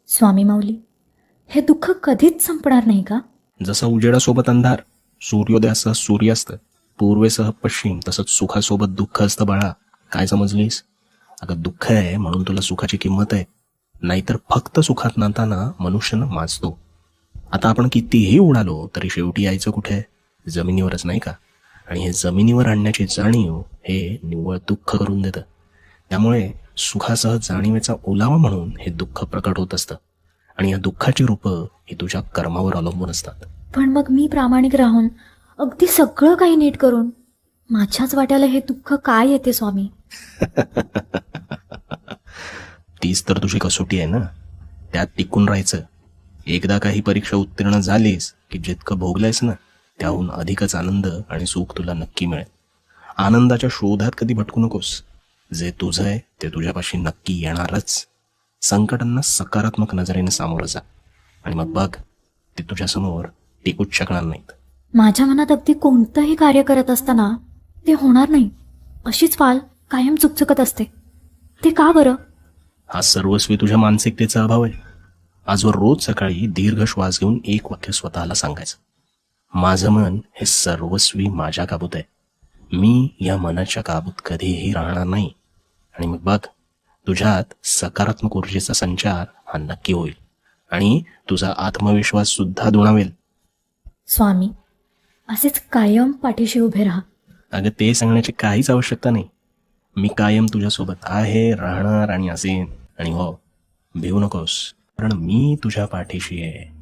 स्वामी माऊली, हे दुःख कधीच संपणार नाही का? जसा उजेडासोबत अंधार, सूर्योदयासह सूर्यास्त, पूर्वेसह पश्चिम, तसंच सुखासोबत दुःख असतं बाळा. काय समजलीस? अगं दुःख आहे म्हणून तुला सुखाची किंमत आहे, नाहीतर फक्त सुखात नाताना मनुष्यनं माजतो. आता आपण कितीही उडालो तरी शेवटी यायचं कुठे? जमिनीवरच, नाही का? आणि हे जमिनीवर आणण्याची जाणीव हे निव्वळ दुःख करून देतं. त्यामुळे सुखासह जाणीवेचा ओलावा म्हणून हे दुःख प्रकट होत असतं. आणि या दुःखाची रूपं ही तुझ्या कर्मावर अवलंबून असतात. पण मग मी प्रामाणिक राहून अगदी सगळं काही नीट करून माझ्याच वाट्याला हे दुःख काय येते स्वामी? तीच तर तुझी कसोटी आहे ना. त्यात टिकून राहायचं. एकदा काही परीक्षा उत्तीर्ण झालीस की जितकं भोगलायस ना त्याहून अधिकच आनंद आणि सुख तुला नक्की मिळेल. आनंदाच्या शोधात कधी भटकू नकोस. जे तुझं आहे ते तुझ्यापाशी नक्की येणारच. संकटांना सकारात्मक नजरेने सामोरं जा आणि मग बघ, ते तुझ्यासमोर टिकूच शकणार नाहीत. माझ्या मनात अगदी कोणतंही कार्य करत असताना ते होणार नाही अशीच वाल कायम चुकचुकत असते. ते का बरं? हा सर्वस्वी तुझ्या मानसिकतेचा अभाव आहे. आजवर रोज सकाळी दीर्घ श्वास घेऊन एक वाक्य स्वतःला सांगायचं, माझं मन हे सर्वस्वी माझ्या काबूत आहे. मी या मनाच्या काबूत कधीही राहणार नाही. आणि मग बघ, तुझ्यात सकारात्मक ऊर्जेचा संचार हा नक्की होईल आणि तुझा आत्मविश्वास सुद्धा दुणावेल. स्वामी, असेच कायम पाठीशी उभे राहा. अगं ते सांगण्याची काहीच आवश्यकता नाही. मी कायम तुझ्यासोबत आहे, राहणार आणि असेन. आणि हो, भिवू नकोस, कारण मी तुझ्या पाठीशी आहे.